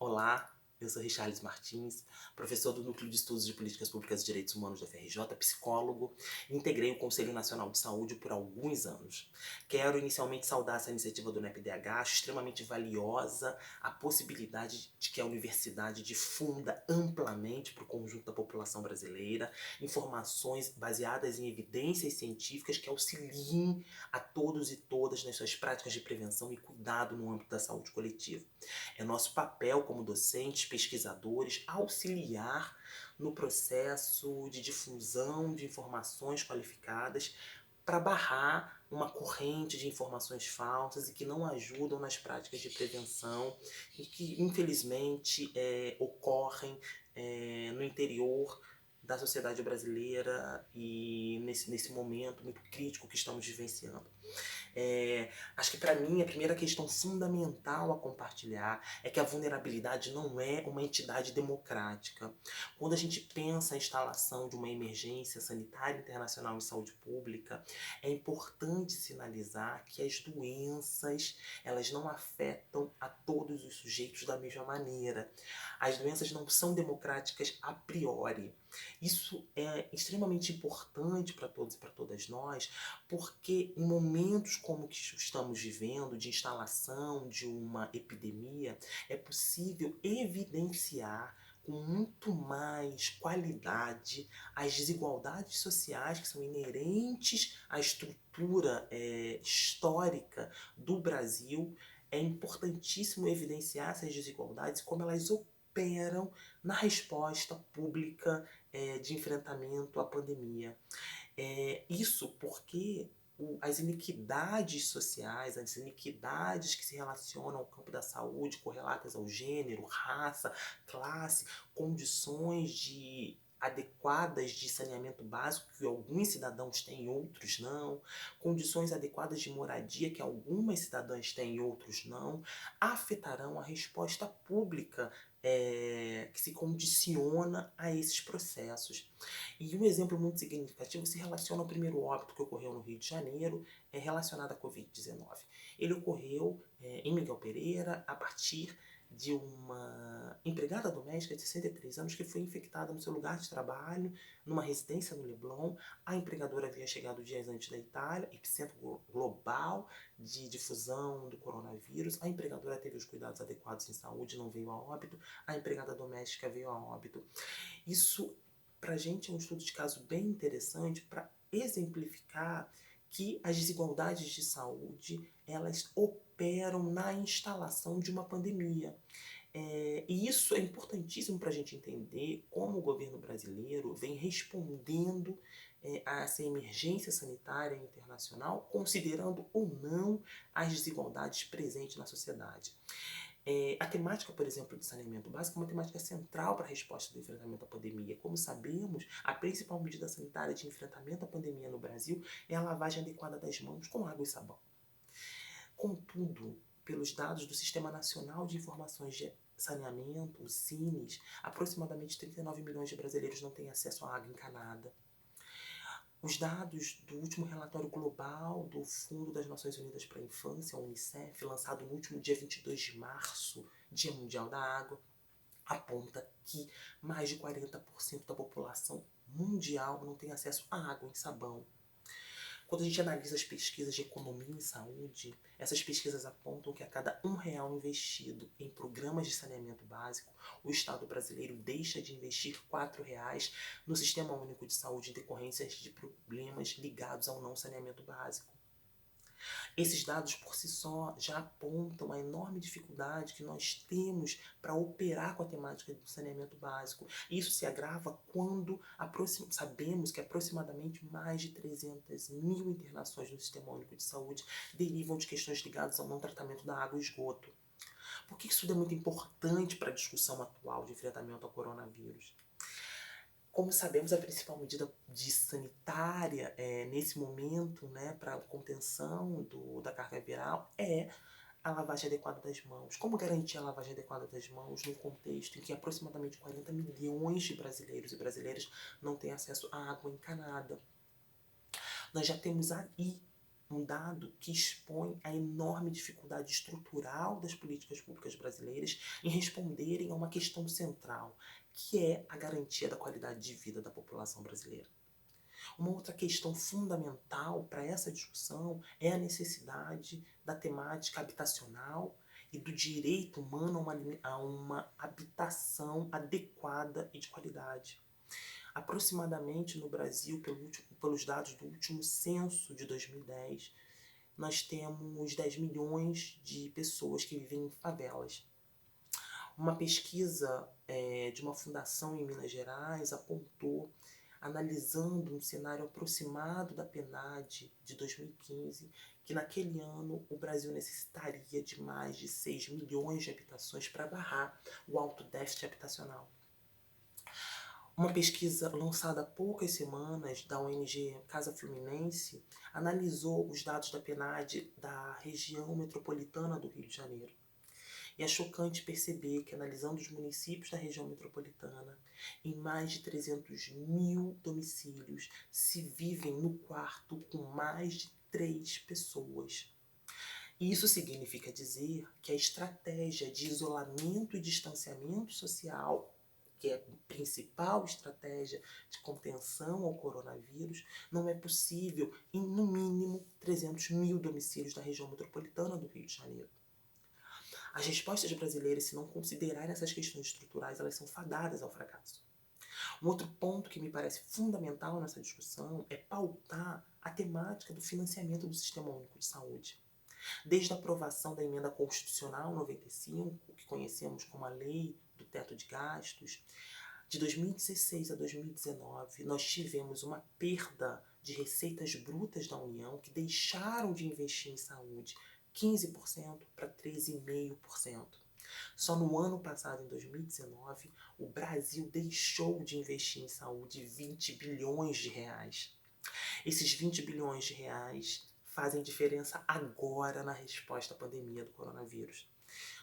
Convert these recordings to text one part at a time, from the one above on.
Olá, eu sou Richarlison Martins, professor do Núcleo de Estudos de Políticas Públicas e Direitos Humanos da UFRJ, psicólogo, e integrei o Conselho Nacional de Saúde por alguns anos. Quero inicialmente saudar essa iniciativa do NEPDH, acho extremamente valiosa a possibilidade de que a universidade difunda amplamente para o conjunto da população brasileira informações baseadas em evidências científicas que auxiliem a todos e todas nas suas práticas de prevenção e cuidado no âmbito da saúde coletiva. É nosso papel como docentes, pesquisadores, auxiliar no processo de difusão de informações qualificadas para barrar uma corrente de informações falsas e que não ajudam nas práticas de prevenção e que, infelizmente, ocorrem no interior da sociedade brasileira e nesse momento muito crítico que estamos vivenciando. Acho que para mim a primeira questão fundamental a compartilhar é que a vulnerabilidade não é uma entidade democrática. Quando a gente pensa a instalação de uma emergência sanitária internacional em saúde pública, é importante sinalizar que as doenças elas não afetam a todos os sujeitos da mesma maneira. As doenças não são democráticas a priori. Isso é extremamente importante para todos e para todas nós, porque em momentos como que estamos vivendo, de instalação de uma epidemia, é possível evidenciar com muito mais qualidade as desigualdades sociais que são inerentes à estrutura histórica do Brasil. É importantíssimo evidenciar essas desigualdades, como elas operam na resposta pública de enfrentamento à pandemia. Isso porque as iniquidades sociais, as iniquidades que se relacionam ao campo da saúde, correlatas ao gênero, raça, classe, condições adequadas de saneamento básico que alguns cidadãos têm e outros não, condições adequadas de moradia que algumas cidadãs têm e outros não, afetarão a resposta pública que se condiciona a esses processos. E um exemplo muito significativo se relaciona ao primeiro óbito que ocorreu no Rio de Janeiro, relacionado à Covid-19. Ele ocorreu em Miguel Pereira a partir de uma empregada doméstica de 63 anos que foi infectada no seu lugar de trabalho, numa residência no Leblon. A empregadora havia chegado dias antes da Itália, epicentro global de difusão do coronavírus. A empregadora teve os cuidados adequados em saúde, não veio a óbito. A empregada doméstica veio a óbito. Isso, pra gente, é um estudo de caso bem interessante para exemplificar que as desigualdades de saúde, elas operam na instalação de uma pandemia. E isso é importantíssimo para a gente entender como o governo brasileiro vem respondendo a essa emergência sanitária internacional, considerando ou não as desigualdades presentes na sociedade. A temática, por exemplo, de saneamento básico é uma temática central para a resposta do enfrentamento à pandemia. Como sabemos, a principal medida sanitária de enfrentamento à pandemia no Brasil é a lavagem adequada das mãos com água e sabão. Contudo, pelos dados do Sistema Nacional de Informações de Saneamento, o SINES, aproximadamente 39 milhões de brasileiros não têm acesso à água encanada. Os dados do último relatório global do Fundo das Nações Unidas para a Infância, a Unicef, lançado no último dia 22 de março, Dia Mundial da Água, aponta que mais de 40% da população mundial não tem acesso à água e sabão. Quando a gente analisa as pesquisas de economia em saúde, essas pesquisas apontam que a cada R$ 1 investido em programas de saneamento básico, o Estado brasileiro deixa de investir R$ 4 no Sistema Único de Saúde em decorrências de problemas ligados ao não saneamento básico. Esses dados por si só já apontam a enorme dificuldade que nós temos para operar com a temática do saneamento básico. Isso se agrava quando sabemos que aproximadamente mais de 300 mil internações no Sistema Único de Saúde derivam de questões ligadas ao não tratamento da água e esgoto. Por que isso é muito importante para a discussão atual de enfrentamento ao coronavírus? Como sabemos, a principal medida sanitária nesse momento, para a contenção da carga viral é a lavagem adequada das mãos. Como garantir a lavagem adequada das mãos num contexto em que aproximadamente 40 milhões de brasileiros e brasileiras não têm acesso à água encanada? Nós já temos aí um dado que expõe a enorme dificuldade estrutural das políticas públicas brasileiras em responderem a uma questão central, que é a garantia da qualidade de vida da população brasileira. Uma outra questão fundamental para essa discussão é a necessidade da temática habitacional e do direito humano a uma habitação adequada e de qualidade. Aproximadamente no Brasil, pelos dados do último censo de 2010, nós temos 10 milhões de pessoas que vivem em favelas. Uma pesquisa de uma fundação em Minas Gerais apontou, analisando um cenário aproximado da PNAD de 2015, que naquele ano o Brasil necessitaria de mais de 6 milhões de habitações para barrar o alto déficit habitacional. Uma pesquisa lançada há poucas semanas da ONG Casa Fluminense analisou os dados da PNAD da região metropolitana do Rio de Janeiro. E é chocante perceber que, analisando os municípios da região metropolitana, em mais de 300 mil domicílios se vivem no quarto com mais de 3 pessoas. E isso significa dizer que a estratégia de isolamento e distanciamento social, que é a principal estratégia de contenção ao coronavírus, não é possível em, no mínimo, 300 mil domicílios da região metropolitana do Rio de Janeiro. As respostas brasileiras, se não considerarem essas questões estruturais, elas são fadadas ao fracasso. Um outro ponto que me parece fundamental nessa discussão é pautar a temática do financiamento do Sistema Único de Saúde. Desde a aprovação da Emenda Constitucional 95, que conhecemos como a Lei do Teto de Gastos, de 2016 a 2019, nós tivemos uma perda de receitas brutas da União que deixaram de investir em saúde 15% para 13,5%. Só no ano passado, em 2019, o Brasil deixou de investir em saúde 20 bilhões de reais. Esses 20 bilhões de reais fazem diferença agora na resposta à pandemia do coronavírus.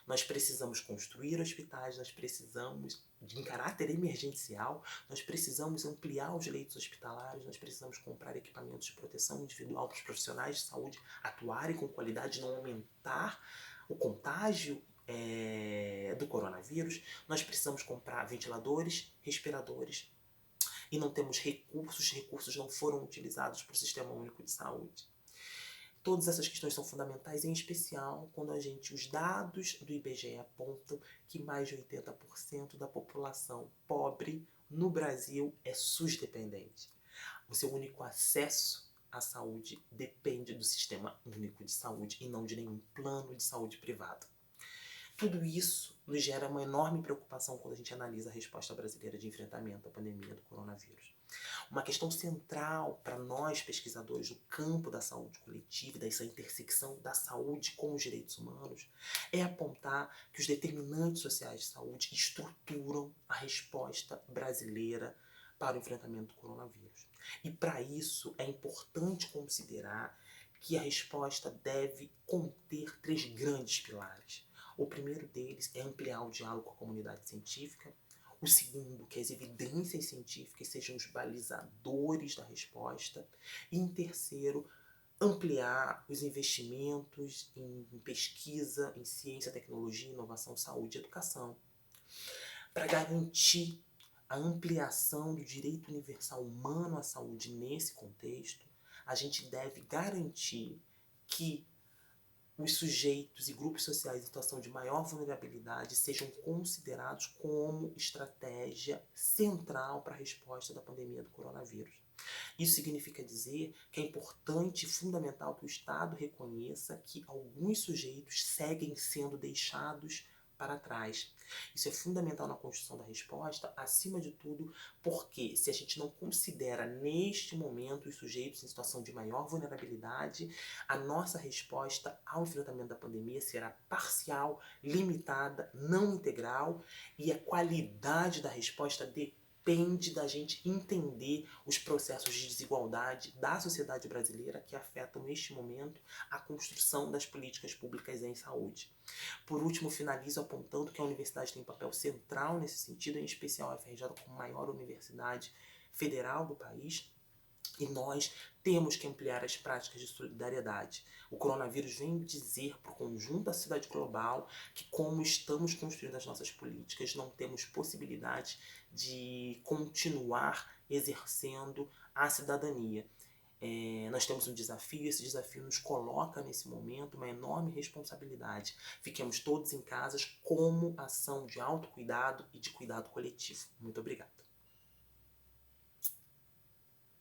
Nós precisamos construir hospitais, nós precisamos, em caráter emergencial, nós precisamos ampliar os leitos hospitalares, nós precisamos comprar equipamentos de proteção individual para os profissionais de saúde atuarem com qualidade e não aumentar o contágio do coronavírus. Nós precisamos comprar ventiladores, respiradores, e não temos recursos, os recursos não foram utilizados para o Sistema Único de Saúde. Todas essas questões são fundamentais, em especial quando os dados do IBGE apontam que mais de 80% da população pobre no Brasil é SUS-dependente. O seu único acesso à saúde depende do Sistema Único de Saúde e não de nenhum plano de saúde privado. Tudo isso nos gera uma enorme preocupação quando a gente analisa a resposta brasileira de enfrentamento à pandemia do coronavírus. Uma questão central para nós, pesquisadores do campo da saúde coletiva, dessa intersecção da saúde com os direitos humanos, é apontar que os determinantes sociais de saúde estruturam a resposta brasileira para o enfrentamento do coronavírus. E para isso é importante considerar que a resposta deve conter 3 grandes pilares. O primeiro deles é ampliar o diálogo com a comunidade científica. O segundo, que as evidências científicas sejam os balizadores da resposta. E em terceiro, ampliar os investimentos em pesquisa, em ciência, tecnologia, inovação, saúde e educação. Para garantir a ampliação do direito universal humano à saúde nesse contexto, a gente deve garantir que os sujeitos e grupos sociais em situação de maior vulnerabilidade sejam considerados como estratégia central para a resposta da pandemia do coronavírus. Isso significa dizer que é importante e fundamental que o Estado reconheça que alguns sujeitos seguem sendo deixados para trás. Isso é fundamental na construção da resposta, acima de tudo, porque se a gente não considera neste momento os sujeitos em situação de maior vulnerabilidade, a nossa resposta ao enfrentamento da pandemia será parcial, limitada, não integral, e a qualidade da resposta depende da gente entender os processos de desigualdade da sociedade brasileira que afetam neste momento a construção das políticas públicas em saúde. Por último, finalizo apontando que a universidade tem um papel central nesse sentido, em especial a FRJ como maior universidade federal do país. E nós temos que ampliar as práticas de solidariedade. O coronavírus vem dizer para o conjunto da sociedade global que, como estamos construindo as nossas políticas, não temos possibilidade de continuar exercendo a cidadania. Nós temos um desafio, e esse desafio nos coloca nesse momento uma enorme responsabilidade. Fiquemos todos em casa como ação de autocuidado e de cuidado coletivo. Muito obrigada.